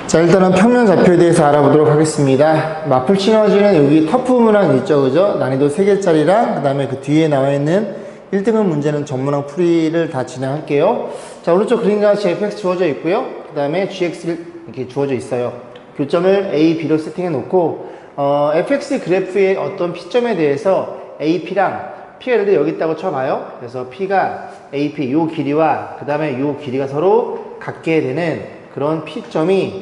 자, 일단은 평면 좌표에 대해서 알아보도록 하겠습니다. 마플 시너지는 여기 터프 문항 있죠, 그죠? 난이도 3개짜리랑 그 다음에 그 뒤에 나와 있는 1등급 문제는 전문항 풀이를 다 진행할게요. 자, 오른쪽 그림과 같이 fx 주어져 있고요. 그 다음에 gx 이렇게 주어져 있어요. 교점을 a, b로 세팅해 놓고 fx 그래프의 어떤 p점에 대해서 ap랑 p가 예를 들어 여기 있다고 쳐봐요. 그래서 p가 ap 요 길이와 그 다음에 요 길이가 서로 같게 되는 그런 p점이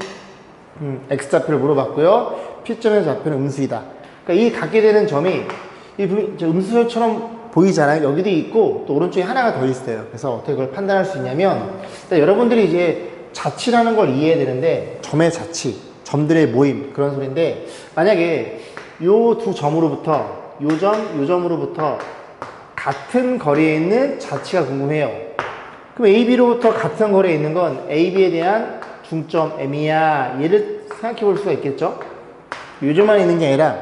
x좌표를 물어봤고요. p점의 좌표는 음수이다. 그러니까 이 같게 되는 점이 이 음수처럼 보이잖아요. 여기도 있고 또 오른쪽에 하나가 더 있어요. 그래서 어떻게 그걸 판단할 수 있냐면 여러분들이 이제 자치라는 걸 이해해야 되는데 점의 자치, 점들의 모임 그런 소리인데 만약에 요 두 점으로부터 요 점으로부터 같은 거리에 있는 자치가 궁금해요. 그럼 AB로부터 같은 거리에 있는 건 AB에 대한 중점 M이야. 얘를 생각해 볼 수가 있겠죠? 요즘만 있는 게 아니라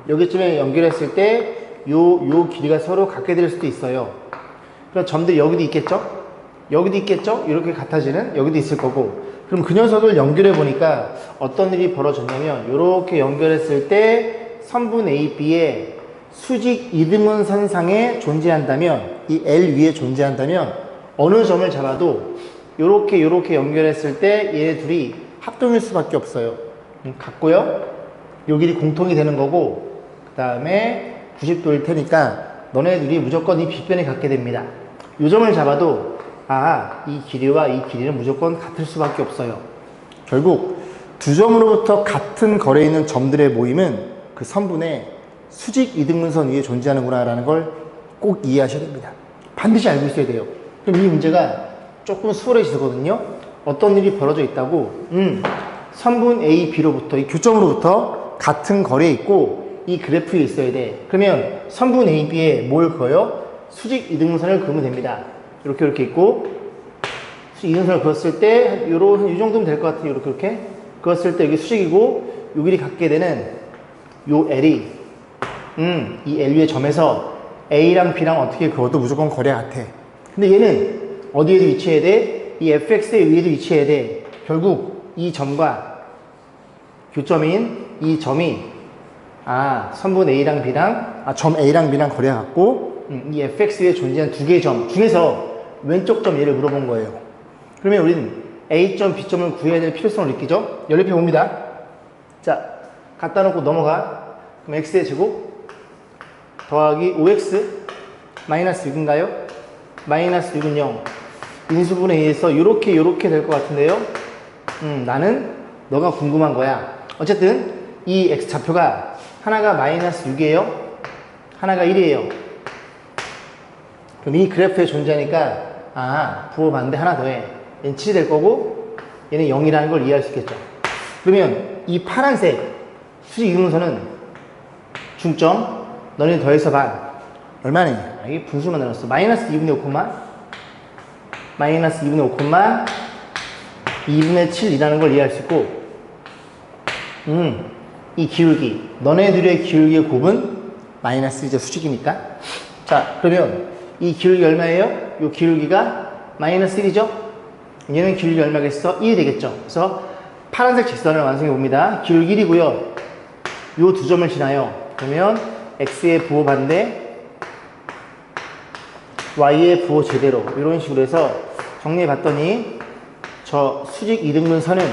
여기쯤에 연결했을 때 요 길이가 서로 같게 될 수도 있어요. 그럼 점들이 여기도 있겠죠? 여기도 있겠죠? 이렇게 같아지는 여기도 있을 거고. 그럼 그 녀석을 연결해 보니까 어떤 일이 벌어졌냐면 이렇게 연결했을 때 선분 AB의 수직 이등분선상에 존재한다면 이 L 위에 존재한다면 어느 점을 잡아도 요렇게 연결했을 때 얘네 둘이 합동일 수밖에 없어요. 같고요. 요 길이 공통이 되는 거고 그 다음에 90도일 테니까 너네 둘이 무조건 이 빗변에 갖게 됩니다. 요 점을 잡아도 이 길이와 이 길이는 무조건 같을 수밖에 없어요. 결국 두 점으로부터 같은 거리에 있는 점들의 모임은 그 선분의 수직 이등분선 위에 존재하는구나 라는 걸 꼭 이해하셔야 됩니다. 반드시 알고 있어야 돼요. 그럼 이 문제가 조금 수월해지거든요. 어떤 일이 벌어져 있다고 선분 A, B로부터 이 교점으로부터 같은 거리에 있고 이 그래프에 있어야 돼. 그러면 선분 A, B에 뭘 그어요? 수직 이등분선을 그으면 됩니다. 이렇게 있고 수직 이등분선을 그었을 때 이 정도면 될 것 같아요. 이렇게 그었을 때 여기 수직이고 요 길이 갖게 되는 요 L이 이 L 위의 점에서 A랑 B랑 어떻게 그어도 무조건 거리가 같아. 근데 얘는 어디에도 위치해야 돼? 이 fx의 위에도 위치해야 돼. 결국 이 점과 교점인 이 점이 선분 A랑 B랑 점 A랑 B랑 거리가 같고 이 fx 위에 존재하는 두 개의 점 중에서 왼쪽 점 얘를 물어본 거예요. 그러면 우리는 A점, B점을 구해야 될 필요성을 느끼죠? 연립해 봅니다. 자, 갖다 놓고 넘어가. 그럼 x의 제곱 더하기 5x 마이너스 6인가요? 마이너스 6은 0. 인수분해에 의해서 요렇게 될 것 같은데요. 나는 너가 궁금한 거야. 어쨌든 이 x좌표가 하나가 마이너스 6이에요. 하나가 1이에요. 그럼 이 그래프에 존재하니까 부호반대 하나 더해. 얘는 7이 될 거고 얘는 0이라는 걸 이해할 수 있겠죠. 그러면 이 파란색 수직 이등분선은 중점 너네 더해서 반 얼마니? 이게 분수만 나눴어. 마이너스 2분의 5, 마이너스 2분의 5, 2분의 7이라는 걸 이해할 수 있고 이 기울기 너네들의 기울기의 곱은 마이너스 이제 수직이니까 자 그러면 이 기울기 얼마예요? 이 기울기가 마이너스 1이죠? 얘는 기울기 얼마겠어? 1이 되겠죠? 그래서 파란색 직선을 완성해 봅니다. 기울기 1이고요 요 두 점을 지나요. 그러면 x의 부호 반대 y의 부호 제대로 이런 식으로 해서 정리해 봤더니 저 수직 이등분선은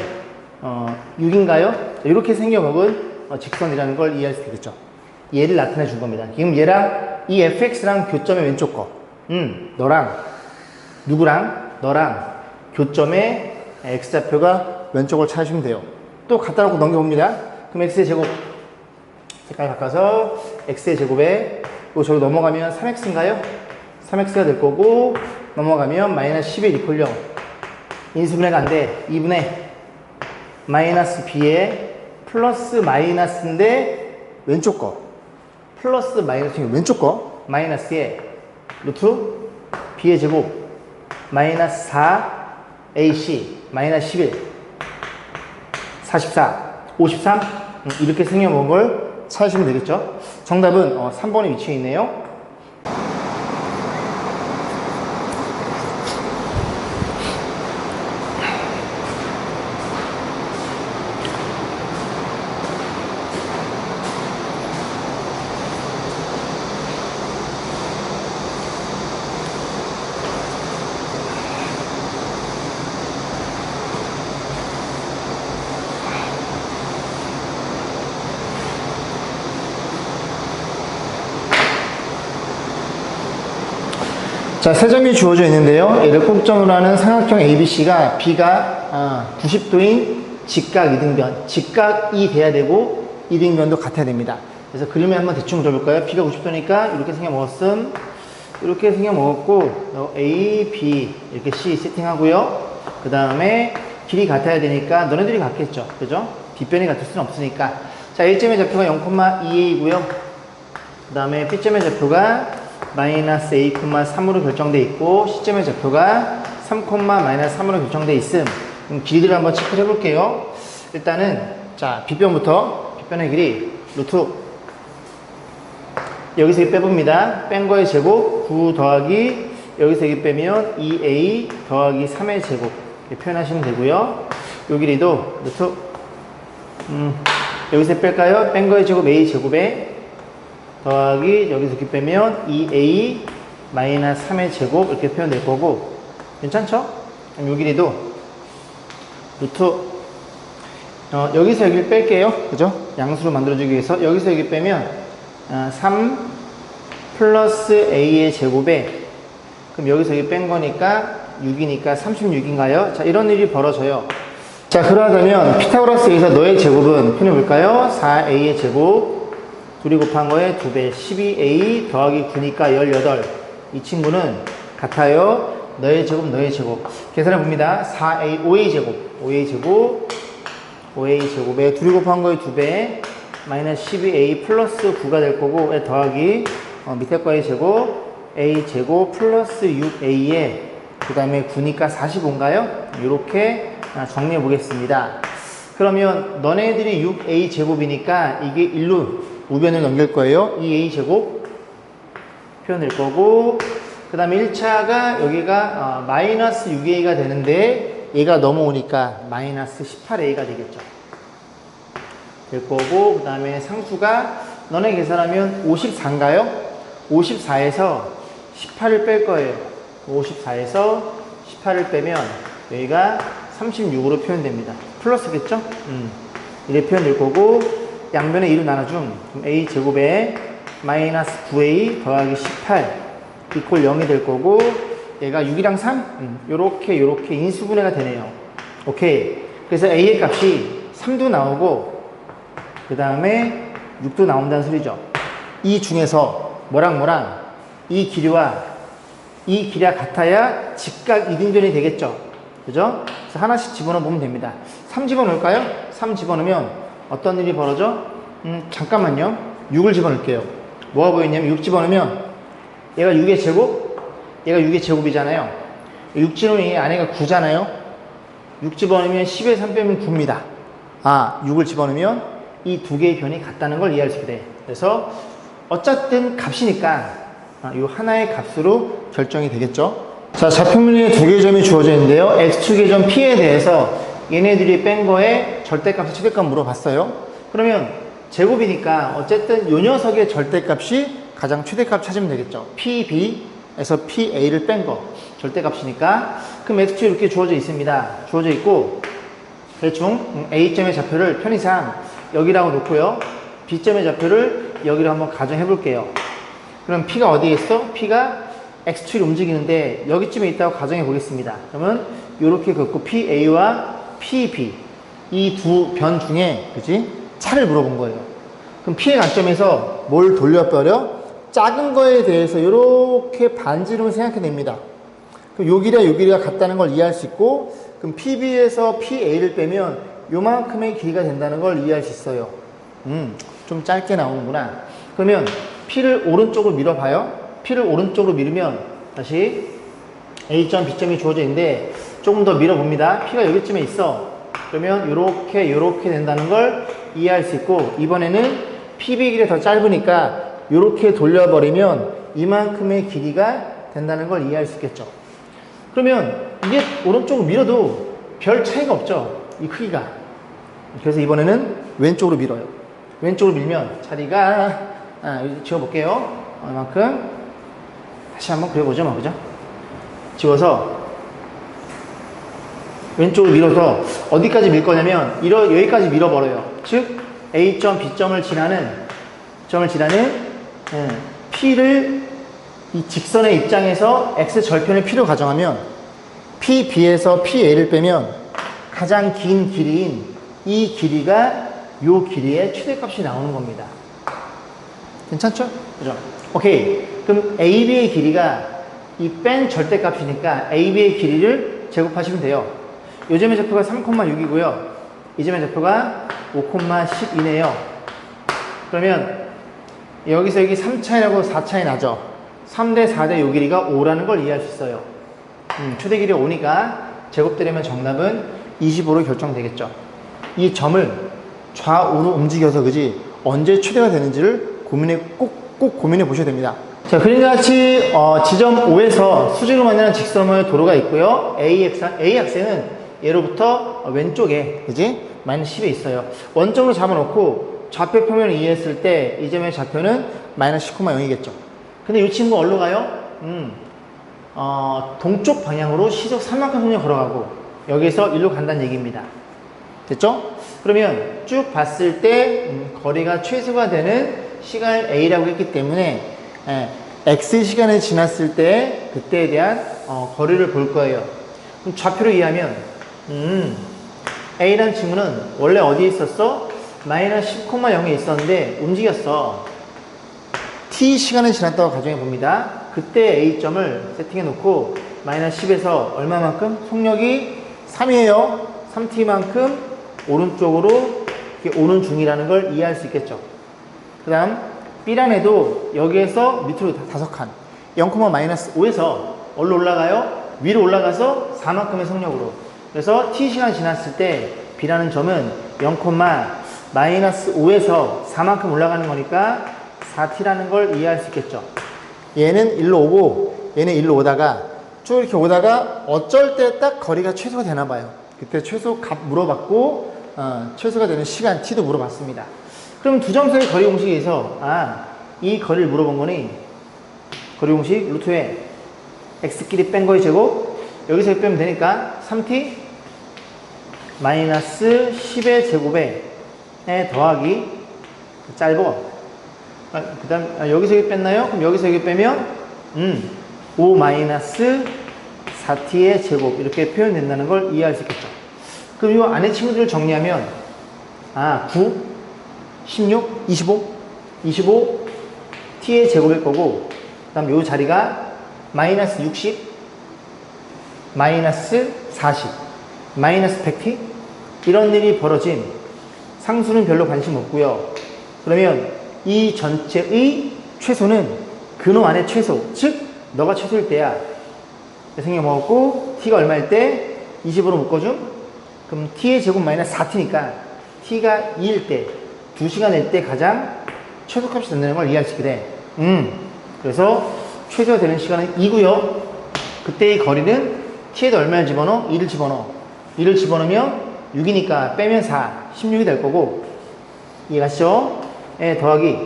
6인가요? 이렇게 생겨먹은 직선이라는 걸 이해할 수 있겠죠. 얘를 나타내 준 겁니다. 지금 얘랑 이 fx랑 교점의 왼쪽 거 너랑 교점의 x좌표가 왼쪽을 찾으시면 돼요. 또 갖다 놓고 넘겨봅니다. 그럼 x의 제곱 색깔 바꿔서 x의 제곱에 저기 넘어가면 3x인가요? 3x가 될 거고 넘어가면 마이너스 11 이퀄 0 인수분해가 안 돼. 2분의 마이너스 b에 플러스 마이너스인데 왼쪽 거 플러스 마이너스 왼쪽 거 마이너스에 루트 b의 제곱 마이너스 4 ac 마이너스 11 44 53 이렇게 생겨먹은 걸 찾으시면 되겠죠. 정답은 3번에 위치해 있네요. 자, 세 점이 주어져 있는데요. 얘를 꼭점으로 하는 삼각형 ABC가 B가 90도인 직각 이등변, 직각이 돼야 되고 이등변도 같아야 됩니다. 그래서 그림을 한번 대충 그려볼까요? B가 90도니까 이렇게 생겨 먹었음, 이렇게 생겨 먹었고 A, B 이렇게 C 세팅하고요. 그 다음에 길이 같아야 되니까 너네들이 같겠죠, 그죠? 빗변이 같을 수는 없으니까. 자, A점의 좌표가 0,2a고요. 그 다음에 B점의 좌표가 마이너스 a,3으로 결정되어 있고 C점의 좌표가 3,-3으로 결정되어 있음. 그럼 길이를 한번 체크를 해볼게요. 일단은 자, 빗변부터 빗변의 길이 루트 여기서 이 빼봅니다. 뺀 거의 제곱 9 더하기 여기서 여기 빼면 2a 더하기 3의 제곱 이렇게 표현하시면 되고요. 요 길이도 루트 여기서 뺄까요? 뺀 거의 제곱 a 제곱에 더하기 여기서 이렇게 빼면 2a 마이너스 3의 제곱 이렇게 표현될 거고 괜찮죠? 요 길이도 루트 여기서 여기를 뺄게요. 그죠? 양수로 만들어주기 위해서 여기서 여기 빼면 3 플러스 a의 제곱에 그럼 여기서 여기 뺀 거니까 6이니까 36인가요? 자, 이런 일이 벌어져요. 자, 그러하다면 피타고라스에서 너의 제곱은 표현해볼까요? 4a의 제곱 둘이 곱한 거에 2배 12a 더하기 9니까 18. 이 친구는 같아요. 너의 제곱 너의 제곱 계산해 봅니다. 4a 5a 제곱 5a 제곱 5a 제곱에 둘이 곱한 거에 2배 마이너스 12a 플러스 9가 될 거고 더하기 밑에 거의 제곱 a 제곱 플러스 6a에 그 다음에 9니까 45인가요? 이렇게 정리해 보겠습니다. 그러면 너네들이 6a 제곱이니까 이게 1로 우변을 넘길 거예요. 2a 제곱 표현될 거고 그 다음에 1차가 여기가 마이너스 6a가 되는데 얘가 넘어오니까 마이너스 18a가 되겠죠. 될 거고 그 다음에 상수가 너네 계산하면 54인가요? 54에서 18을 뺄 거예요. 54에서 18을 빼면 여기가 36으로 표현됩니다. 플러스겠죠? 이렇게 표현될 거고 양변에 2로 나눠줌 그럼 a 제곱에 마이너스 9a 더하기 18 이퀄 0이 될 거고 얘가 6이랑 3? 요렇게 인수분해가 되네요. 오케이. 그래서 a의 값이 3도 나오고 그 다음에 6도 나온다는 소리죠. 이 중에서 뭐랑 이 길이와 이 길이가 같아야 직각 이등변이 되겠죠. 그죠? 그래서 하나씩 집어넣어 보면 됩니다. 3 집어넣을까요? 3 집어넣으면 어떤 일이 벌어져? 잠깐만요. 6을 집어넣을게요. 뭐가 보이냐면 6 집어넣으면 얘가 6의 제곱, 얘가 6의 제곱이잖아요. 6 집어넣으면 이 안에가 9잖아요. 6 집어넣으면 10에 3 빼면 9입니다. 6을 집어넣으면 이 두 개의 변이 같다는 걸 이해할 수 있게 돼. 그래서 어쨌든 값이니까 이 하나의 값으로 결정이 되겠죠. 자, 좌표면에 두 개의 점이 주어져 있는데요. x축의 점 P에 대해서 얘네들이 뺀 거에 절대값과 최대값 물어봤어요. 그러면 제곱이니까 어쨌든 이 녀석의 절대값이 가장 최대값 찾으면 되겠죠. PB에서 PA를 뺀 거 절대값이니까 그럼 x축이 이렇게 주어져 있습니다. 주어져 있고 대충 A점의 좌표를 편의상 여기라고 놓고요. B점의 좌표를 여기로 한번 가정해 볼게요. 그럼 P가 어디에 있어? P가 X축이 움직이는데 여기쯤에 있다고 가정해 보겠습니다. 그러면 이렇게 긋고 PA와 PB 이 두 변 중에 그치? 차를 물어본 거예요. 그럼 P의 관점에서 뭘 돌려버려? 작은 거에 대해서 이렇게 반지름을 생각해 냅니다. 그럼 요 길이가 같다는 걸 이해할 수 있고 그럼 PB에서 PA를 빼면 요만큼의 길이가 된다는 걸 이해할 수 있어요. 좀 짧게 나오는구나. 그러면 P를 오른쪽으로 밀어봐요. P를 오른쪽으로 밀으면 다시 A점, B점이 주어져 있는데 조금 더 밀어봅니다. P가 여기쯤에 있어. 그러면 요렇게 된다는 걸 이해할 수 있고 이번에는 PB 길이 더 짧으니까 요렇게 돌려버리면 이만큼의 길이가 된다는 걸 이해할 수 있겠죠. 그러면 이게 오른쪽으로 밀어도 별 차이가 없죠. 이 크기가. 그래서 이번에는 왼쪽으로 밀어요. 왼쪽으로 밀면 자리가 지워볼게요. 이만큼 다시 한번 그려보죠. 그죠? 지워서 왼쪽으로 밀어서 어디까지 밀 거냐면 여기까지 밀어버려요. 즉 A점, B점을 지나는 P를 이 직선의 입장에서 x 절편을 p로 가정하면 PB에서 PA를 빼면 가장 긴 길이인 이 길이가 요 길이의 최대값이 나오는 겁니다. 괜찮죠? 그죠? 오케이. 그럼 AB의 길이가 이 뺀 절대값이니까 AB의 길이를 제곱하시면 돼요. 요 점의 좌표가 3,6이고요. 이 점의 좌표가 5,12네요. 그러면 여기서 여기 3차이라고 4차이 나죠? 3대 4대 요 길이가 5라는 걸 이해할 수 있어요. 최대 길이 5니까 제곱되려면 정답은 25로 결정되겠죠. 이 점을 좌우로 움직여서 그지 언제 최대가 되는지를 꼭 고민해 보셔야 됩니다. 자, 그림과 같이 지점 O에서 수직으로 만나는 직선의 도로가 있고요. A악셀은 얘로부터 왼쪽에 그지 마이너스 10에 있어요. 원점으로 잡아놓고 좌표 평면을 이해했을 때 이 점의 좌표는 마이너스 10,0이겠죠. 근데 이 친구 어디로 가요? 동쪽 방향으로 시속 3만큼 속력 걸어가고 여기서 일로 간다는 얘기입니다. 됐죠? 그러면 쭉 봤을 때 거리가 최소가 되는 시간을 A라고 했기 때문에 X 시간이 지났을 때 그때에 대한 거리를 볼 거예요. 그럼 좌표로 이해하면 A라는 친구는 원래 어디에 있었어? 마이너스 10,0에 있었는데 움직였어. T 시간이 지났다고 가정해 봅니다. 그때 A점을 세팅해 놓고 마이너스 10에서 얼마만큼? 속력이 3이에요. 3T만큼 오른쪽으로 이렇게 오는 중이라는 걸 이해할 수 있겠죠. 그 다음 B란 애도 여기에서 밑으로 5칸 0,-5에서 어디로 올라가요? 위로 올라가서 4만큼의 속력으로. 그래서 T시간 지났을 때 B라는 점은 0,-5에서 4만큼 올라가는 거니까 4T라는 걸 이해할 수 있겠죠. 얘는 일로 오고 얘는 일로 오다가 쭉 이렇게 오다가 어쩔 때 딱 거리가 최소가 되나 봐요. 그때 최소 값 물어봤고 최소가 되는 시간 T도 물어봤습니다. 그럼 두 점선의 거리 공식에서 이 거리를 물어본 거니 거리 공식 루트에 x끼리 뺀 거의 제곱 여기서 빼면 되니까 3t 마이너스 10의 제곱에 더하기 짧어. 그 다음 여기서 여기 뺐나요? 그럼 여기서 여기 빼면 5 마이너스 4t의 제곱 이렇게 표현된다는 걸 이해할 수 있겠죠. 그럼 이 안에 친구들을 정리하면 9 16, 25 t의 제곱일 거고 그 다음 요 자리가 마이너스 60 마이너스 40 마이너스 100t 이런 일이 벌어진 상수는 별로 관심 없고요. 그러면 이 전체의 최소는 근호 안의 최소, 즉 너가 최소일 때야. 생각 먹었고 t가 얼마일 때 20으로 묶어줌. 그럼 t의 제곱 마이너스 4t니까 t가 2일 때 2시간일 때 가장 최소값이 된다는 걸 이해할 수 있게 돼. 그래서 최소가 되는 시간은 2고요. 그때의 거리는 t에다 얼마를 집어넣어? 2를 집어넣어. 2를 집어넣으면 6이니까 빼면 4, 16이 될 거고 이해가시죠? 더하기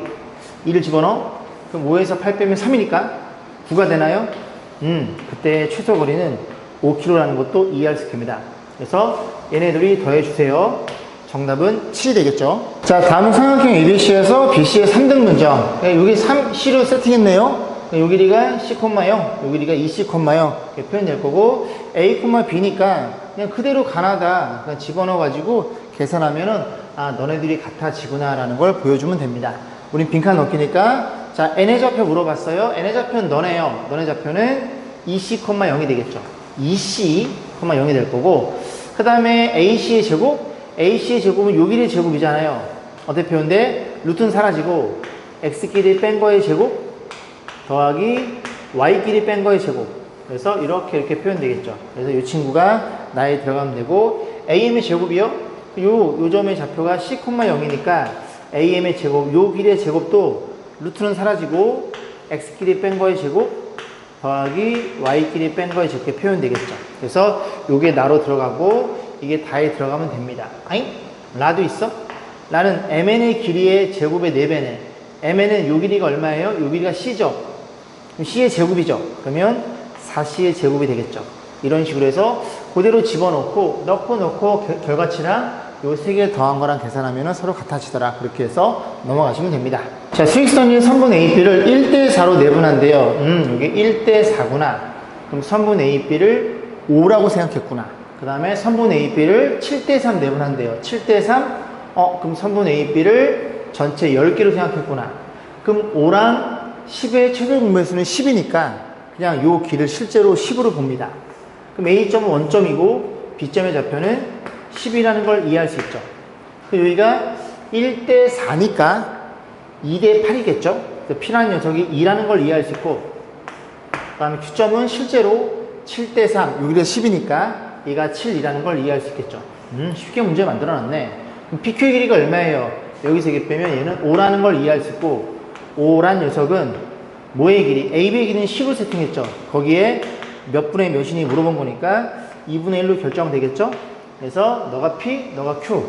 2를 집어넣어. 그럼 5에서 8 빼면 3이니까 9가 되나요? 그때 최소 거리는 5km라는 것도 이해할 수 있습니다. 그래서 얘네들이 더해주세요. 정답은 7이 되겠죠. 자, 다음은 삼각형 ABC에서 BC의 3등 문점. 여기 3C로 세팅했네요. 요 길이가 C, 0, 요 길이가 2C, 0 이렇게 표현될 거고 A, B니까 그냥 그대로 가나다 그냥 집어넣어가지고 계산하면은 너네들이 같아지구나 라는 걸 보여주면 됩니다. 우린 빈칸 넣기니까 자, N의 좌표 물어봤어요. N의 좌표는 너네요. 너네 좌표는 2C, 0이 되겠죠. 2C, 0이 될 거고 그 다음에 AC의 제곱 AC의 제곱은 요 길이의 제곱이잖아요. 어떻게 표현돼? 루트는 사라지고 X끼리 뺀 거의 제곱 더하기 Y끼리 뺀 거의 제곱. 그래서 이렇게 표현되겠죠. 그래서 이 친구가 나에 들어가면 되고 AM의 제곱이요? 요 점의 좌표가 C, 0이니까 AM의 제곱, 요 길이의 제곱도 루트는 사라지고 X끼리 뺀 거의 제곱 더하기 Y끼리 뺀 거의 제곱이 표현되겠죠. 그래서 요게 나로 들어가고 이게 다에 들어가면 됩니다. 아잉? 라도 있어? 라는 MN의 길이의 제곱의 4배네. MN은 요 길이가 얼마예요? 요 길이가 C죠. 그럼 C의 제곱이죠. 그러면 4C의 제곱이 되겠죠. 이런 식으로 해서 그대로 집어넣고 넣고 결과치랑 요 3개 더한 거랑 계산하면 서로 같아지더라. 그렇게 해서 넘어가시면 됩니다. 자, 수익선인 선분 AB를 1대4로 내분한대요. 이게 1대4구나. 그럼 선분 AB를 5라고 생각했구나. 그 다음에 선분 AB를 7대3 내분한대요. 7대3? 그럼 선분 AB를 전체 10개로 생각했구나. 그럼 5랑 10의 최대 공배수는 10이니까 그냥 요 길을 실제로 10으로 봅니다. 그럼 A점은 원점이고 B점의 좌표는 10이라는 걸 이해할 수 있죠. 여기가 1대4니까 2대8이겠죠. P라는 녀석이 2라는 걸 이해할 수 있고, 그 다음에 Q점은 실제로 7대3, 여기가 10이니까 얘가 7이라는 걸 이해할 수 있겠죠. 쉽게 문제 만들어놨네. 그럼 PQ의 길이가 얼마예요? 여기서 이렇게 빼면 얘는 5라는 걸 이해할 수 있고, 5란 녀석은 뭐의 길이? AB의 길이는 10을 세팅했죠. 거기에 몇 분의 몇이니 물어본 거니까 2분의 1로 결정되겠죠. 그래서 너가 P, 너가 Q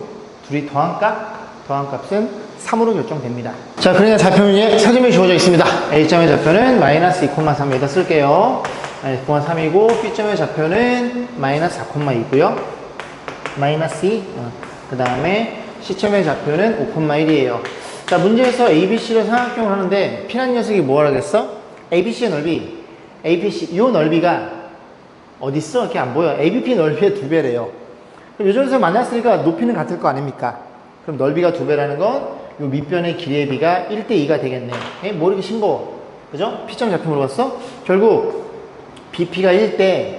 둘이 더한 값은 3으로 결정됩니다. 자, 그러니까 좌표문에 사점이 주어져 있습니다. A점의 좌표는 마이너스 2,3 여기다 쓸게요. 마이너스 2,3이고 B점의 좌표는 마이너스 4,2고요. 마이너스 2. 그 다음에 C점의 좌표는 5,1이에요. 자, 문제에서 ABC를 삼각형을 하는데 P라는 녀석이 뭐 하라겠어? ABC의 넓이. ABC, 요 넓이가 어딨어? 이렇게 안 보여. ABP 넓이의 2배래요. 그럼 요점에서 만났으니까 높이는 같을 거 아닙니까? 그럼 넓이가 2배라는 건 요 밑변의 길이의 비가 1대2가 되겠네. 뭐 이렇게 싱거워. 그죠? P점 좌표 물어봤어? 결국 BP가 1대,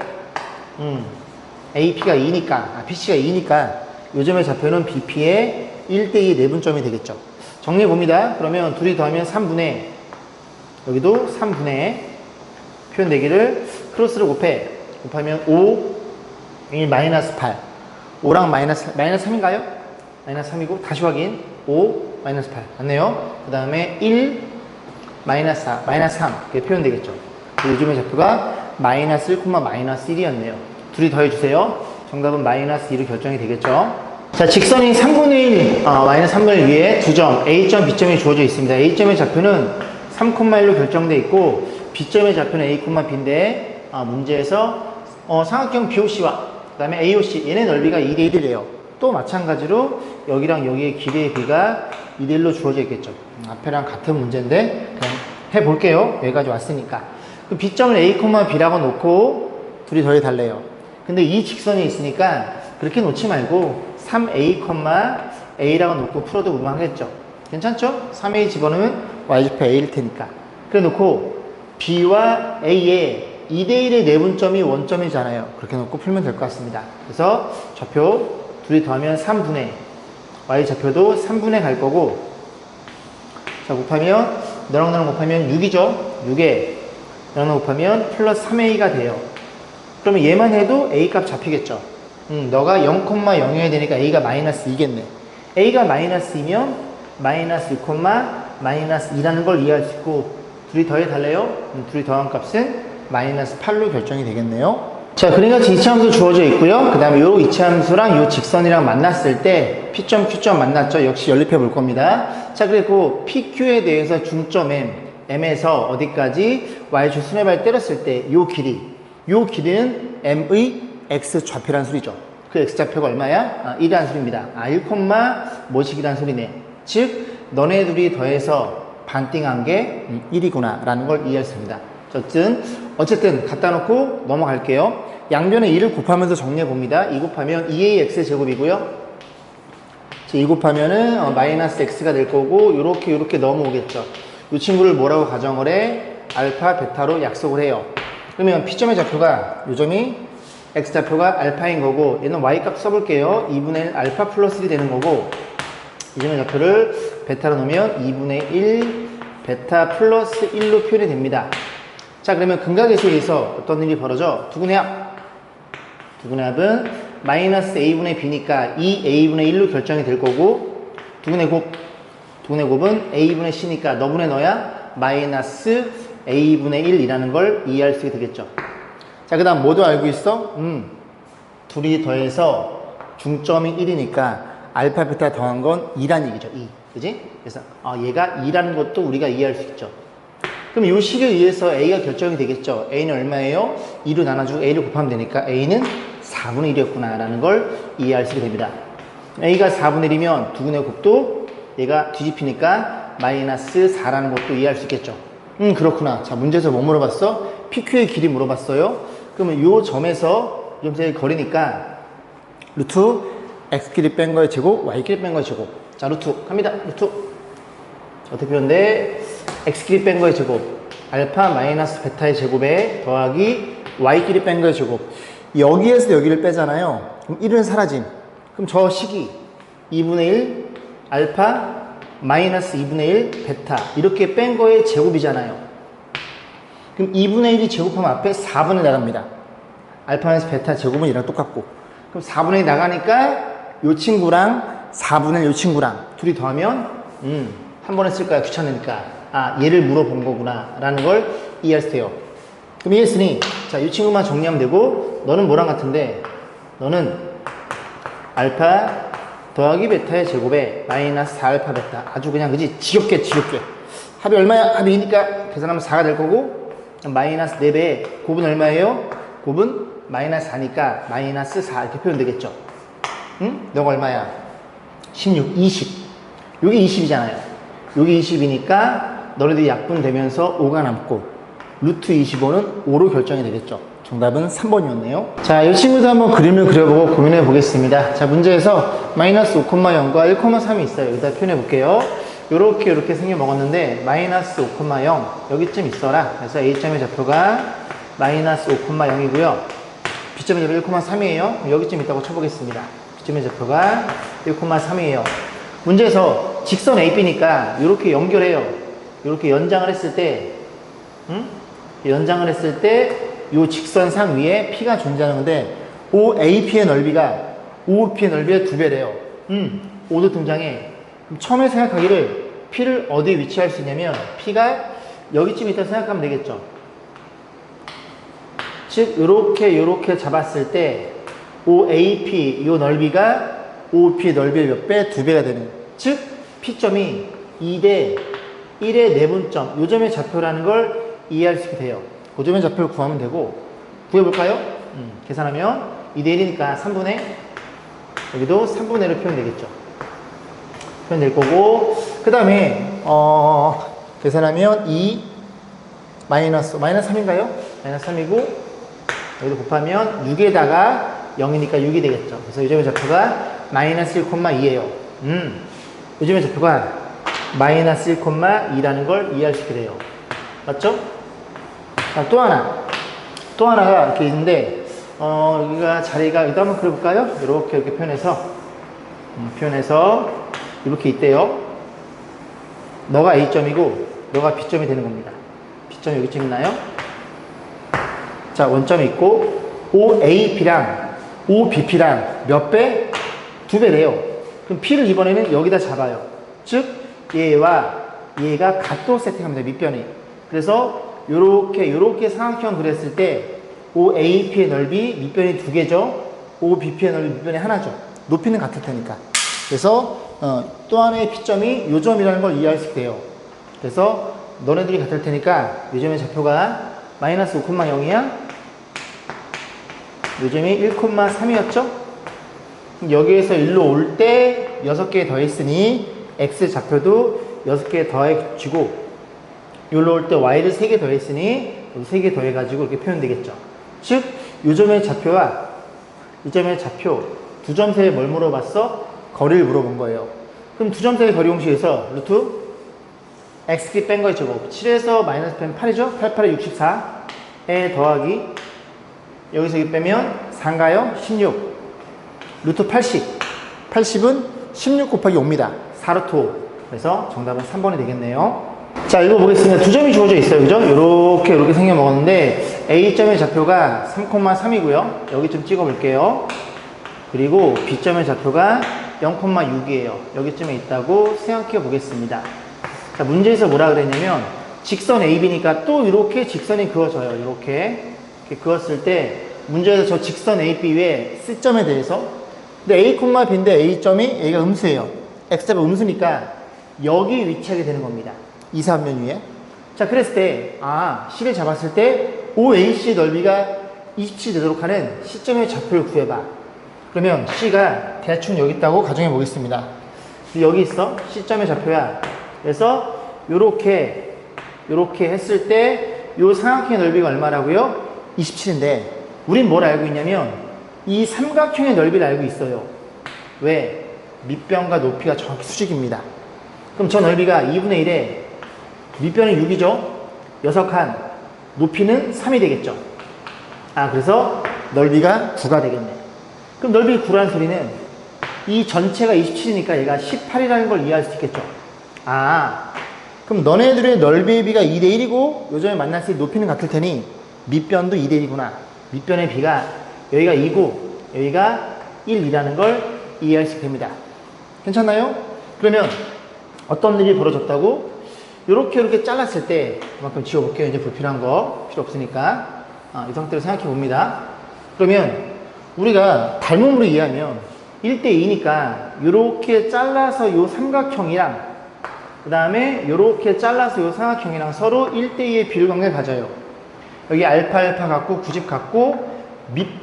AP가 2니까, PC가 2니까 요점의 좌표는 BP의 1대2 내분점이 되겠죠. 정리해 봅니다. 그러면 둘이 더하면 3분의, 여기도 3분의 표현 되기를 크로스를 곱하면 5, 1 마이너스 8. 5랑 마이너스 3인가요? 마이너스 3이고, 다시 확인. 5, 마이너스 8. 맞네요. 그 다음에 1, 마이너스 4, 마이너스 3. 이렇게 표현되겠죠. 요즘의 좌표가 마이너스 1, 마이너스 1이었네요. 둘이 더해주세요. 정답은 마이너스 2로 결정이 되겠죠. 자, 직선인 3분의 1, 마이너스 3분의 1 위에 두 점, A점, B점이 주어져 있습니다. A점의 좌표는 3,1로 결정되어 있고, B점의 좌표는 A, B인데, 문제에서, 삼각형 BOC와, 그 다음에 AOC, 얘네 넓이가 2대1이래요. 또 마찬가지로, 여기랑 여기의 길이의 비가 2대1로 주어져 있겠죠. 앞에랑 같은 문제인데, 그냥 해볼게요. 여기까지 왔으니까. 그 B점을 A, B라고 놓고, 둘이 더해 달래요. 근데 이 직선이 있으니까, 그렇게 놓지 말고, 3A, A라고 놓고 풀어도 무방하겠죠. 괜찮죠? 3A 집어넣으면 Y좌표 A일 테니까. 그래 놓고 B와 A의 2대1의 내분점이 원점이잖아요. 그렇게 놓고 풀면 될 것 같습니다. 그래서 좌표 둘이 더하면 3분의, Y좌표도 3분의 갈 거고, 자, 곱하면, 너랑 곱하면 6이죠? 6에, 너랑 곱하면 플러스 3A가 돼요. 그러면 얘만 해도 A 값 잡히겠죠? 너가 0,0여야 되니까 A가 마이너스 2겠네. A가 마이너스 2면 마이너스 2, 마이너스 2라는 걸 이해할 수 있고, 둘이 더해 달래요? 둘이 더한 값은 마이너스 8로 결정이 되겠네요. 자, 그러니까 이차함수 주어져 있고요. 그 다음에 요 이차함수랑 요 직선이랑 만났을 때 P점, Q점 만났죠? 역시 연립해 볼 겁니다. 자, 그리고 PQ에 대해서 중점 M에서 어디까지 Y축 수뇌발 때렸을 때 요 길이는 M의 X좌표란 소리죠. 그 X좌표가 얼마야? 1이라는 소리입니다. 1, 뭐식이란 소리네. 즉, 너네 둘이 더해서 반띵한 게 1이구나 라는 걸 이해할 수 있습니다. 어쨌든 갖다 놓고 넘어갈게요. 양변에 2를 곱하면서 정리해 봅니다. 2 곱하면 2AX 제곱이고요. 2 곱하면은 마이너스 X가 될 거고, 요렇게 넘어오겠죠. 이 친구를 뭐라고 가정을 해? 알파, 베타로 약속을 해요. 그러면 P점의 좌표가, 요점이 X좌표가 알파인 거고, 얘는 Y값 써볼게요. 2분의 1 알파 플러스 1이 되는 거고, 이 점의 좌표를 베타로 놓으면 2분의 1 베타 플러스 1로 표현이 됩니다. 자, 그러면 근각에서에서 어떤 일이 벌어져? 두근의 합은 마이너스 A분의 B니까 2A분의 1로 결정이 될 거고, 두근의 곱은 A분의 C니까 너분의 너야 마이너스 A분의 1이라는 걸 이해할 수 있게 되겠죠. 자, 그 다음 뭐도 알고 있어? 둘이 더해서 중점이 1이니까 알파, 베타 더한 건 2란 얘기죠. 2. 그지? 그래서 얘가 2라는 것도 우리가 이해할 수 있죠. 그럼 이 식에 의해서 A가 결정이 되겠죠. A는 얼마예요? 2로 나눠주고 A를 곱하면 되니까 A는 4분의 1이었구나 라는 걸 이해할 수 있게 됩니다. A가 4분의 1이면 두근의 곱도 얘가 뒤집히니까 알파 마이너스 4라는 것도 이해할 수 있겠죠. 그렇구나. 자, 문제에서 뭐 물어봤어? PQ의 길이 물어봤어요. 그러면 요 점에서 이 점의 거리니까 루트 x 길이 뺀 거의 제곱, y 길이 뺀 거의 제곱. 자, 루트 갑니다. 루트 어떻게 표현돼? x 길이 뺀 거의 제곱, 알파 마이너스 베타의 제곱에 더하기 y 길이 뺀 거의 제곱. 여기에서 여기를 빼잖아요. 그럼 1은 사라짐. 그럼 저 식이 2분의 1 알파 마이너스 2분의 1 베타 이렇게 뺀 거의 제곱이잖아요. 그럼 2분의 1이 제곱하면 앞에 4분의 1 나갑니다. 알파 마이너스 베타 제곱은 얘랑 똑같고, 그럼 4분의 1 나가니까 요 친구랑 4분의 1 요 친구랑 둘이 더하면 한 번에 쓸 거야. 귀찮으니까. 아, 얘를 물어본 거구나 라는 걸 이해할 수 있어요. 그럼 이해했으니 자, 이 친구만 정리하면 되고, 너는 뭐랑 같은데, 너는 알파 더하기 베타의 제곱에 마이너스 4알파 베타. 아주 그냥 그지? 지겹게 합이 얼마야? 합이 2니까 계산하면 4가 될 거고, 마이너스 4배에 곱은 얼마예요? 곱은 마이너스 4니까 마이너스 4 이렇게 표현되겠죠. 응? 너가 얼마야? 16, 20. 요게 20이잖아요. 요게 20이니까 너네들이 약분되면서 5가 남고 루트 25는 5로 결정이 되겠죠. 정답은 3번이었네요. 자, 이 친구도 한번 그림을 그려보고 고민해 보겠습니다. 자, 문제에서 마이너스 5,0과 1,3이 있어요. 여기다 표현해 볼게요. 요렇게 생겨 먹었는데 마이너스 5,0 여기쯤 있어라. 그래서 A점의 좌표가 마이너스 5,0이고요. B점의 좌표가 1,3이에요. 여기쯤 있다고 쳐보겠습니다. B점의 좌표가 1,3이에요. 문제에서 직선 AB니까 이렇게 연결해요. 이렇게 연장을 했을 때, 연장을 했을 때 이 직선상 위에 P가 존재하는 건데, OAP의 넓이가 OP의 넓이의 2배래요. 5도 등장해. 그럼 처음에 생각하기를 P를 어디에 위치할 수 있냐면, P가 여기쯤 있다고 생각하면 되겠죠. 즉, 요렇게 잡았을 때 OAP 이 넓이가 OP의 넓이의 몇 배? 2배가 되는. 즉, P점이 2대 1의 내분점, 요 점의 좌표라는 걸 이해할 수 있게 돼요. 그 점의 좌표를 구하면 되고, 구해볼까요? 계산하면 2대 1이니까 3분의, 여기도 3분의 1로 표현되겠죠. 표현될 거고, 그 다음에 계산하면 2 마이너스 3인가요? 마이너스 3이고, 여기도 곱하면 6에다가 0이니까 6이 되겠죠. 그래서 이 점의 좌표가 마이너스 1,2예요. 이 점의 좌표가 마이너스 1,2라는 걸 이해할 수 있게 돼요. 맞죠? 자, 또 하나가 이렇게 있는데, 여기가 자리가, 이거 한번 그려볼까요? 이렇게 표현해서 이렇게 있대요. 너가 A점이고 너가 B점이 되는 겁니다. B점이 여기쯤 있나요? 자, 원점이 있고 OAP랑 OBP랑 몇 배? 2배래요. 그럼 P를 이번에는 여기다 잡아요. 즉 얘와 얘가 각도 세팅합니다. 밑변이. 그래서 요렇게 삼각형 그렸을 때 OAP의 넓이 밑변이 2개죠. OBP의 넓이 밑변이 하나죠. 높이는 같을 테니까. 그래서 또 하나의 P점이 요 점이라는 걸 이해할 수 있대요. 그래서 너네들이 같을 테니까 요 점의 좌표가 마이너스 5,0이야. 요 점이 1,3이었죠. 여기에서 일로 올 때 6개 더했으니 X 좌표도 6개 더해지고, 여기로 올 때 Y를 3개 더했으니 3개 더해가지고 이렇게 표현되겠죠. 즉, 이 점의 좌표와 이 점의 좌표 두 점 사이에 뭘 물어봤어? 거리를 물어본 거예요. 그럼 두 점 사이의 거리 공식에서 루트 X끼리 뺀 거의 제곱 7에서 마이너스 빼면 8이죠? 8, 8에 64에 더하기 여기서 여기 빼면 4인가요? 16 루트 80은 16 곱하기 5입니다. 4루트 5. 그래서 정답은 3번이 되겠네요. 자, 읽어보겠습니다. 두 점이 주어져 있어요. 그죠? 요렇게 생겨 먹었는데 A점의 좌표가 3,3이고요. 여기 좀 찍어 볼게요. 그리고 B점의 좌표가 0,6이에요. 여기쯤에 있다고 생각해 보겠습니다. 자, 문제에서 뭐라 그랬냐면 직선 AB니까 또 이렇게 직선이 그어져요. 이렇게 그었을 때 문제에서 저 직선 AB 위에 C점에 대해서, 근데 A, B인데 A점이 A가 음수예요. X좌표 음수니까 여기 위치하게 되는 겁니다. 이사변 위에. 자, 그랬을 때 C를 잡았을 때 OAC의 넓이가 27 되도록 하는 C점의 좌표를 구해봐. 그러면 C가 대충 여기 있다고 가정해 보겠습니다. 여기 있어. C점의 좌표야. 그래서 요렇게 했을 때 요 삼각형의 넓이가 얼마라고요? 27인데 우린 뭘 알고 있냐면 이 삼각형의 넓이를 알고 있어요. 왜? 밑변과 높이가 정확히 수직입니다. 그럼 저 넓이가 2분의 1에 밑변은 6이죠? 6칸, 높이는 3이 되겠죠? 그래서 넓이가 9가 되겠네. 그럼 넓이 9라는 소리는 이 전체가 27이니까 얘가 18이라는 걸 이해할 수 있겠죠? 그럼 너네들의 넓이의 비가 2대 1이고 요점에 만났을 때 높이는 같을 테니 밑변도 2대 1이구나. 밑변의 비가 여기가 2고 여기가 1이라는 걸 이해할 수 있게 됩니다. 괜찮나요? 그러면 어떤 일이 벌어졌다고? 이렇게 잘랐을 때 그만큼 지워볼게요. 이제 불필요한 거 필요 없으니까 이 상태로 생각해 봅니다. 그러면 우리가 닮음으로 이해하면 1대 2니까 이렇게 잘라서 이 삼각형이랑 그 다음에 이렇게 잘라서 이 삼각형이랑 서로 1대2의 비율관계를 가져요. 여기 알파 같고 9집 같고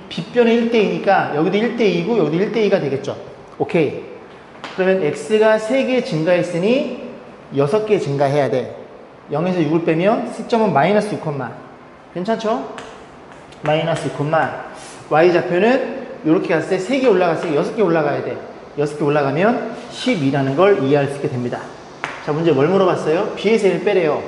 빗변이 1대2니까 여기도 1대2고 여기도 1대2가 되겠죠. 오케이. 그러면 x가 3개 증가했으니 6개 증가해야 돼. 0에서 6을 빼면 시점은 마이너스 6, 괜찮죠? 마이너스 6, y좌표는 이렇게 갔을 때 3개 올라갔을 때 6개 올라가야 돼. 6개 올라가면 12라는 걸 이해할 수 있게 됩니다. 자, 문제 뭘 물어봤어요? b에서 1 빼래요.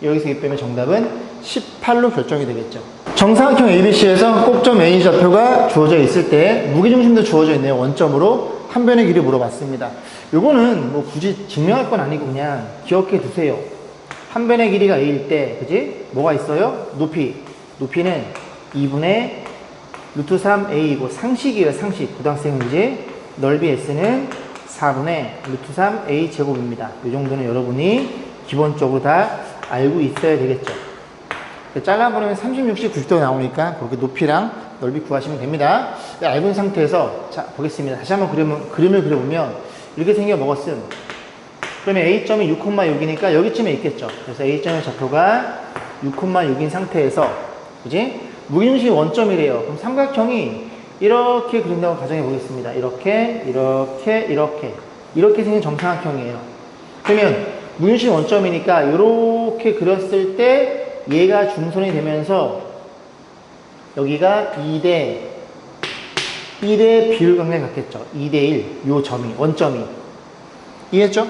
여기서 1 빼면 정답은 18로 결정이 되겠죠. 정사각형 ABC에서 꼭점 A 좌표가 주어져 있을 때 무게중심도 주어져 있네요. 원점으로 한 변의 길이 물어봤습니다. 요거는 뭐 굳이 증명할 건 아니고 그냥 기억해 두세요. 한 변의 길이가 A일 때, 그지? 뭐가 있어요? 높이는 2분의 루트 3A이고 상식이에요, 상식. 고등학생은 이제 넓이 S는 4분의 루트 3A 제곱입니다. 이 정도는 여러분이 기본적으로 다 알고 있어야 되겠죠. 잘라버리면 30, 60, 90도 나오니까 그렇게 높이랑 넓이 구하시면 됩니다. 알고 있는 상태에서 자 보겠습니다. 다시 한번 그림을 그려보면 이렇게 생겨 먹었음. 그러면 A점이 6,6이니까 여기쯤에 있겠죠. 그래서 A점의 좌표가 6,6인 상태에서 그지? 무게중심이 원점이래요. 그럼 삼각형이 이렇게 그린다고 가정해 보겠습니다. 이렇게 생긴 정삼각형이에요. 그러면 무게중심이 원점이니까 이렇게 그렸을 때 얘가 중선이 되면서 여기가 2대 비율관계 같겠죠. 2대 1, 요 점이, 원점이. 이해했죠?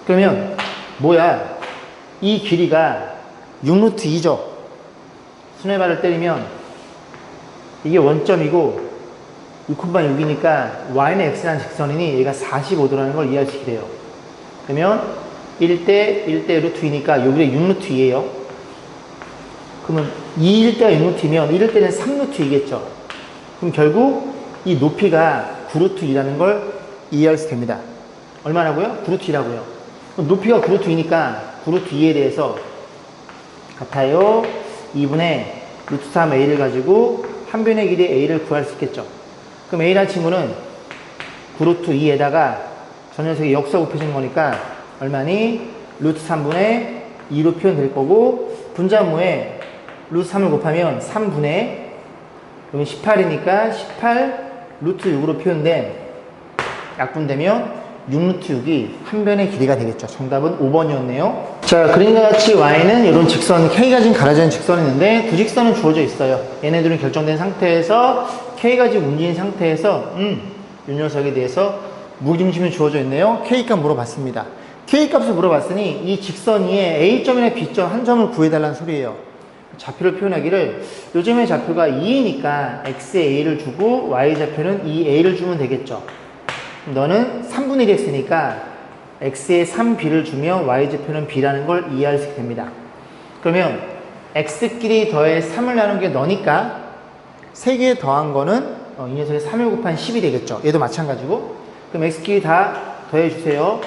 그러면 뭐야? 이 길이가 6루트 2죠. 수뇌발을 때리면 이게 원점이고 6,6이니까 y는 x라는 직선이니 얘가 45도라는 걸 이해할 수 있게 돼요. 그러면 1대 루트 2니까 여기가 6루트 2예요. 그러면 2일 때가 6루트이면 1일 때는 3루트 2겠죠. 그럼 결국 이 높이가 9루트 2라는 걸 이해할 수 있게 됩니다. 얼마라고요? 9루트 2라고요. 그럼 높이가 9루트 2니까 9루트 2에 대해서 같아요. 2분의 루트 3a를 가지고 한 변의 길이 a를 구할 수 있겠죠. 그럼 a라는 친구는 9루트 2에다가 저 녀석이 역수가 곱해진 거니까 얼마니? 루트 3분의 2로 표현될 거고 분자모에 루트 3을 곱하면 3분의 여기 18이니까 18 루트 6으로 표현된 약분되면 6루트 6이 한 변의 길이가 되겠죠. 정답은 5번이었네요. 자, 그림과 같이 y는 이런 직선, k가 지금 가려져 있는 직선이 있는데 두 직선은 주어져 있어요. 얘네들은 결정된 상태에서 k가 지금 움직인 상태에서 이 녀석에 대해서 무게중심이 주어져 있네요. k값 물어봤습니다. k값을 물어봤으니 이 직선 위에 a점이나 b점 한 점을 구해달라는 소리예요. 좌표를 표현하기를 요즘의 좌표가 2이니까 x에 a를 주고 y좌표는 2a를 주면 되겠죠. 너는 3분의 1x니까 x에 3b를 주며 y좌표는 b라는 걸 이해할 수 있게 됩니다. 그러면 x끼리 더해 3을 나눈 게 너니까 3개 더한 거는 이 녀석의 3을 곱한 10이 되겠죠. 얘도 마찬가지고. 그럼 x끼리 다 더해주세요.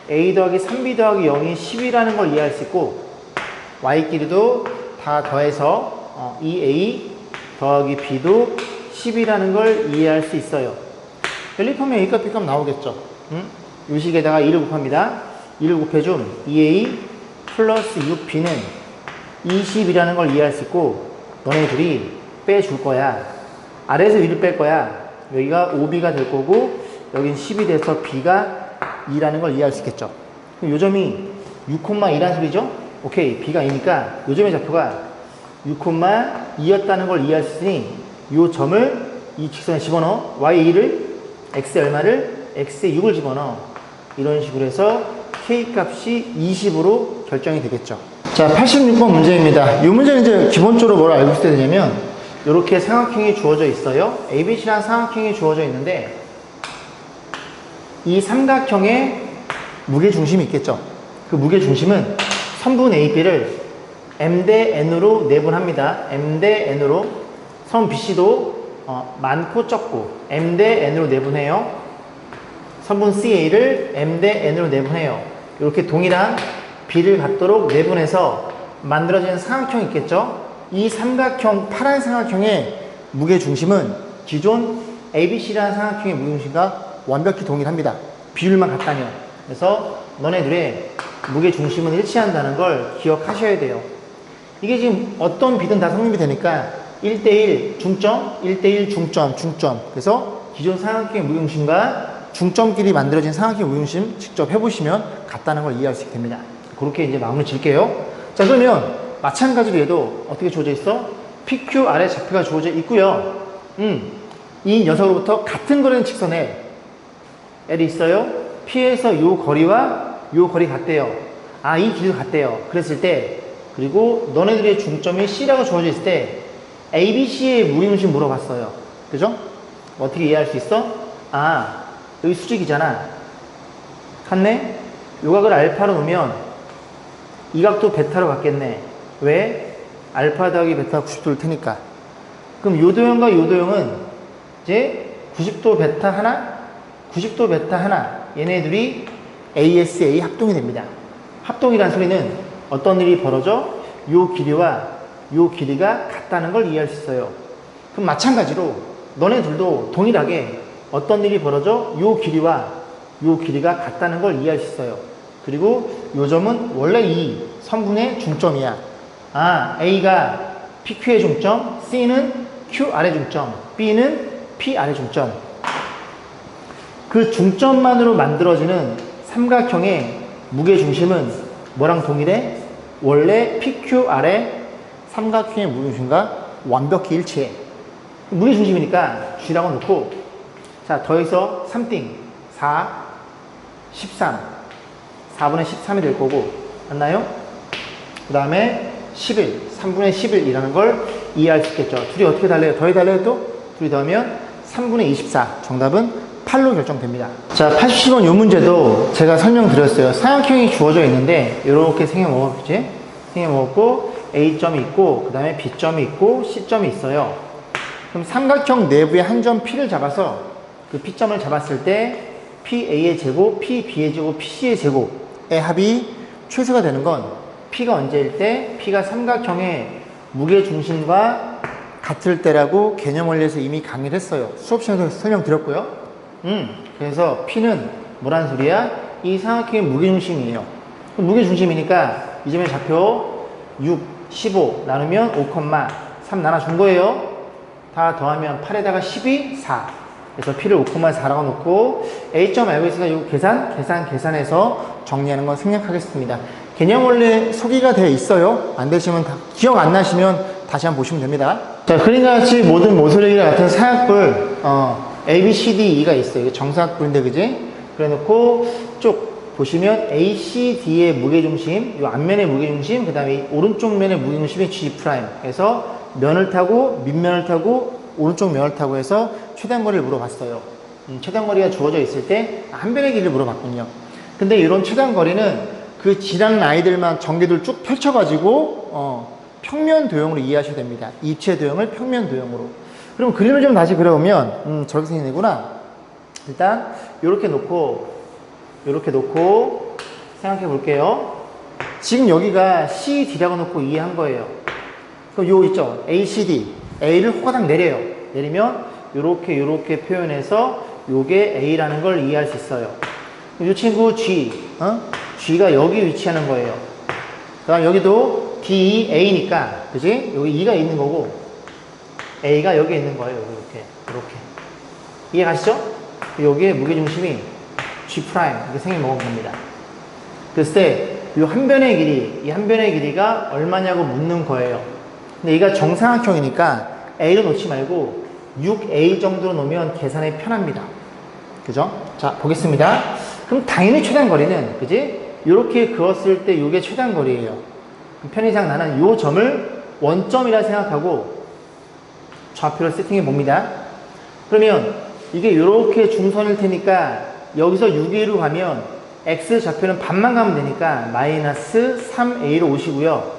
a 더하기 3b 더하기 0이 10이라는 걸 이해할 수 있고 y끼리도 다 더해서 2a 더하기 b도 10이라는 걸 이해할 수 있어요. 연립하면 a값 b값 나오겠죠. 이 식에다가 2를 곱합니다. 2를 곱해줌 2a 플러스 6b는 20이라는 걸 이해할 수 있고 너네들이 빼줄 거야. 아래에서 1을 뺄 거야. 여기가 5b가 될 거고 여긴 10이 돼서 b가 2라는 걸 이해할 수 있겠죠. 그럼 요 점이 6,2란 소리죠? 오케이. B가 2니까 요점의 좌표가 6,2였다는 걸 이해할 수 있으니 요 점을 이 직선에 집어넣어. y2를 x에 얼마를? x에 6을 집어넣어. 이런 식으로 해서 k 값이 20으로 결정이 되겠죠. 자, 86번 문제입니다. 이 문제는 이제 기본적으로 뭘 알고 있어야 되냐면 이렇게 삼각형이 주어져 있어요. ABC라는 삼각형이 주어져 있는데 이 삼각형에 무게중심이 있겠죠. 그 무게중심은 선분 AB를 M 대 N으로 내분합니다. M 대 N으로 선 BC도 많고 적고 M 대 N으로 내분해요. 선분 CA를 M 대 N으로 내분해요. 이렇게 동일한 B를 갖도록 내분해서 만들어지는 삼각형이 있겠죠. 이 삼각형, 파란 삼각형의 무게중심은 기존 ABC라는 삼각형의 무게중심과 완벽히 동일합니다. 비율만 같다면. 그래서 너네들의 무게중심은 일치한다는 걸 기억하셔야 돼요. 이게 지금 어떤 비든 다 성립이 되니까 1대1 중점, 1대1 중점, 중점. 그래서 기존 삼각형의 무게중심과 중점끼리 만들어진 삼각형의 무게중심 직접 해보시면 같다는 걸 이해할 수 있게 됩니다. 그렇게 이제 마무리 질게요. 자, 그러면 마찬가지로 얘도 어떻게 주어져 있어? PQ 아래 좌표가 주어져 있고요. 이 녀석으로부터 같은 거리는 직선에 L이 있어요. P에서 요 거리와 요 거리 같대요. 아, 이 길이도 같대요. 그랬을 때, 그리고 너네들의 중점이 C라고 주어져 있을 때 ABC의 무게중심 물어봤어요. 그죠? 어떻게 이해할 수 있어? 아, 여기 수직이잖아. 같네? 요 각을 알파로 놓으면 이 각도 베타로 갖겠네. 왜? 알파 더하기 베타 90도일 테니까. 그럼 요 도형과 요 도형은 이제 90도 베타 하나, 90도 베타 하나, 얘네들이 ASA 합동이 됩니다. 합동이란 소리는 어떤 일이 벌어져? 요 길이와 요 길이가 같다는 걸 이해할 수 있어요. 그럼 마찬가지로 너네들도 동일하게 어떤 일이 벌어져? 요 길이와 요 길이가 같다는 걸 이해할 수 있어요. 그리고 요 점은 원래 이 선분의 중점이야. 아, A가 PQ의 중점, C는 Q 아래 중점, B는 P 아래 중점. 그 중점만으로 만들어지는 삼각형의 무게중심은 뭐랑 동일해? 원래 PQ 아래 삼각형의 무게중심과 완벽히 일치해. 무게중심이니까 G라고 놓고, 자, 더해서 3띵 4, 13 4분의 13이 될 거고, 맞나요? 그 다음에 11 3분의 11이라는 걸 이해할 수 있겠죠. 둘이 어떻게 달래요? 더해 달래요 또? 둘이 더하면 3분의 24. 정답은 8로 결정됩니다. 자, 80번 요 문제도 제가 설명드렸어요. 삼각형이 주어져 있는데 이렇게 생겨먹었지? 생겨먹었고 A점이 있고 그 다음에 B점이 있고 C점이 있어요. 그럼 삼각형 내부의 한 점 P를 잡아서 그 P점을 잡았을 때 PA의 제곱, PB의 제곱, PC의 제곱의 합이 최소가 되는 건 P가 언제일 때? P가 삼각형의 무게중심과 같을 때라고 개념 원리에서 이미 강의를 했어요. 수업 시간에서 설명드렸고요. 그래서 P는 뭐란 소리야? 이 삼각형의 무게중심이에요. 무게중심이니까 이 점의 좌표 6, 15 나누면 5,3 나눠준 거예요. 다 더하면 8에다가 12, 4. 그래서 P를 5,4라고 놓고 A점 알고 있으니까 이거 계산해서 정리하는 건 생략하겠습니다. 개념 원래 소개가 되어 있어요. 안 되시면 기억 안 나시면 다시 한번 보시면 됩니다. 자, 그림과 같이 모든 모서리와 같은 사각불 A, B, C, D, E가 있어요. 이게 정사각불인데 그지? 그래 놓고 쭉 보시면 A, C, D의 무게중심, 이 앞면의 무게중심, 그 다음에 오른쪽 면의 무게중심이 G'. 그래서 면을 타고 밑면을 타고 오른쪽 면을 타고 해서 최단거리를 물어봤어요. 최단거리가 주어져 있을 때 한 변의 길이를 물어봤군요. 근데 이런 최단거리는 그 지랑 라인들만 전개도를 쭉 펼쳐가지고 평면 도형으로 이해하셔야 됩니다. 입체 도형을 평면 도형으로. 그럼 그림을 좀 다시 그려보면 저렇게 생기는구나. 일단 이렇게 놓고 생각해 볼게요. 지금 여기가 CD라고 놓고 이해한 거예요. 그럼 요 있죠? ACD. A를 호가닥 내려요. 내리면 요렇게 표현해서 요게 A라는 걸 이해할 수 있어요. 이 친구 G, G가 여기 위치하는 거예요. 그다음 여기도 D, A니까, 그지? 여기 E가 있는 거고, A가 여기 있는 거예요. 이렇게. 이해 가시죠? 여기에 무게중심이 G' 이렇게 생겨 먹은 겁니다. 그랬을 때 이 한 변의 길이, 이 한 변의 길이가 얼마냐고 묻는 거예요. 근데 얘가 정사각형이니까 A로 놓지 말고 6A 정도로 놓으면 계산이 편합니다. 그죠? 자, 보겠습니다. 그럼 당연히 최단거리는, 그지? 이렇게 그었을 때 이게 최단거리예요. 편의상 나는 이 점을 원점이라 생각하고 좌표를 세팅해 봅니다. 그러면 이게 이렇게 중선일 테니까 여기서 6A로 가면 X 좌표는 반만 가면 되니까 마이너스 3A로 오시고요.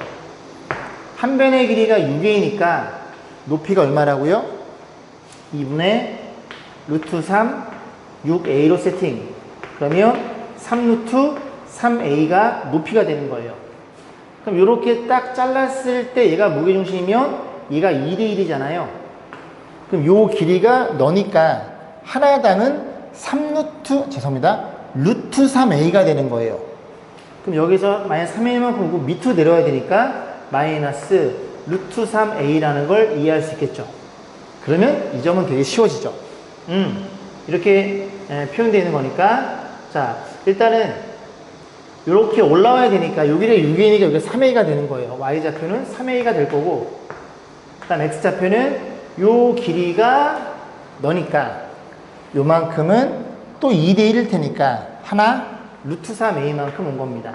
한 변의 길이가 6A니까 높이가 얼마라고요? 2분의 루트 3 6A로 세팅. 그러면 3루트 3A가 높이가 되는 거예요. 그럼 이렇게 딱 잘랐을 때 얘가 무게중심이면 얘가 2대 1이잖아요. 그럼 요 길이가 너니까 하나당은 3루트, 죄송합니다. 루트 3A가 되는 거예요. 그럼 여기서 마이너스 3A만큼 오고 밑으로 내려와야 되니까 마이너스 루트 3A라는 걸 이해할 수 있겠죠. 그러면 이 점은 되게 쉬워지죠. 이렇게 표현되어 있는 거니까, 자, 일단은 이렇게 올라와야 되니까 여기가 6A니까 여기가 3A가 되는 거예요. Y좌표는 3A가 될 거고, 그 다음 X좌표는 요 길이가 너니까 요만큼은 또 2대 1일 테니까 하나 루트 3A만큼 온 겁니다.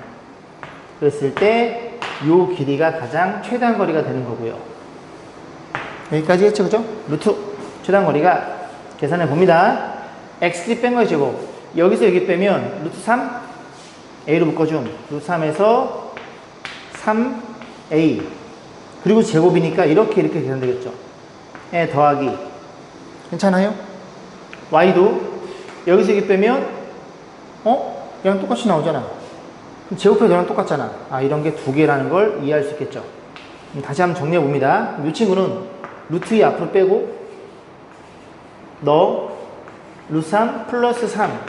그랬을 때 요 길이가 가장 최단거리가 되는 거고요. 여기까지 했죠, 그죠? 루트 최단거리가 계산해 봅니다. x 뺀 거의 제곱. 여기서 여기 빼면 루트 3 a로 묶어줌. 루트 3에서 3a 그리고 제곱이니까 이렇게 계산되겠죠. 에 더하기. 괜찮아요? y도 여기서 여기 빼면 얘랑 똑같이 나오잖아. 그럼 제곱해도 얘랑 똑같잖아. 아, 이런 게 두 개라는 걸 이해할 수 있겠죠. 다시 한번 정리해 봅니다. 이 친구는 루트 2 앞으로 빼고 루트 3 플러스 3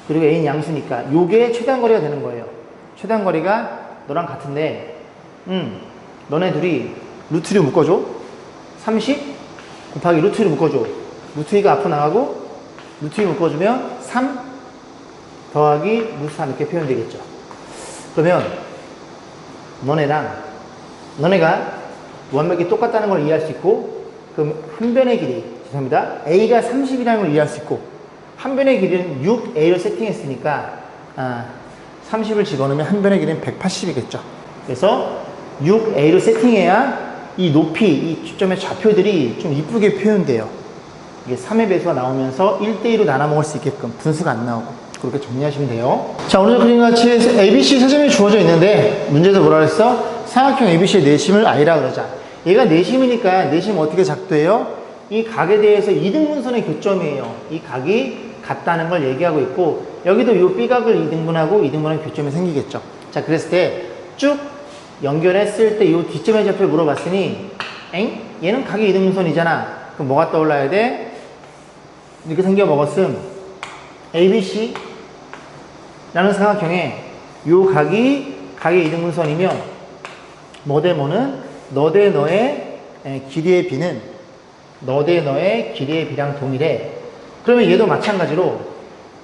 그리고 a는 양수니까 요게 최단거리가 되는 거예요. 최단거리가 너랑 같은데 너네 둘이 루트 2를 묶어줘. 30 곱하기 루트 2를 묶어줘. 루트 2가 앞으로 나가고 루트 2 묶어주면 3 더하기 루트 3 이렇게 표현되겠죠. 그러면 너네가 완벽히 똑같다는 걸 이해할 수 있고, 그럼 한 변의 길이, 죄송합니다. A가 30이라는 걸 이해할 수 있고, 한 변의 길이는 6A로 세팅했으니까 30을 집어넣으면 한 변의 길이는 180이겠죠. 그래서 6A로 세팅해야 이 높이, 이 주점의 좌표들이 좀 이쁘게 표현돼요. 이게 3의 배수가 나오면서 1대2로 나눠 먹을 수 있게끔 분수가 안 나오고. 그렇게 정리하시면 돼요. 자, 오늘 그림같이 ABC 세점이 주어져 있는데 문제에서 뭐라 그랬어? 삼각형 ABC의 내심을 I라 그러자. 얘가 내심이니까 내심 어떻게 작도해요? 이 각에 대해서 이등분선의 교점이에요. 이 각이 같다는 걸 얘기하고 있고, 여기도 이 B각을 이등분하고 이등분하는 교점이 생기겠죠. 자, 그랬을 때 쭉 연결했을 때 이 뒷점의 좌표를 물어봤으니 얘는 각이 이등분선이잖아. 그럼 뭐가 떠올라야 돼? 이렇게 생겨 먹었음 ABC 라는 삼각형에 요 각이 각의 이등분선이면 뭐 대 뭐는 너 대 너의 길이의 비는 너 대 너의 길이의 비랑 동일해. 그러면 얘도 마찬가지로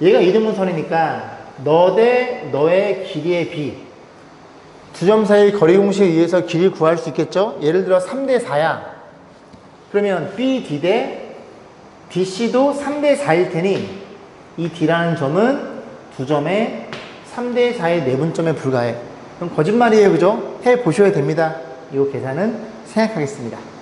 얘가 이등분선이니까 너 대 너의 길이의 비, 두 점 사이 거리 공식에 의해서 길이를 구할 수 있겠죠. 예를 들어 3대 4야. 그러면 BD 대 DC도 3대 4일 테니 이 D라는 점은 두 점에 3대 4의 내분점에 불과해. 그럼 거짓말이에요, 그죠? 해 보셔야 됩니다. 이 계산은 생략하겠습니다.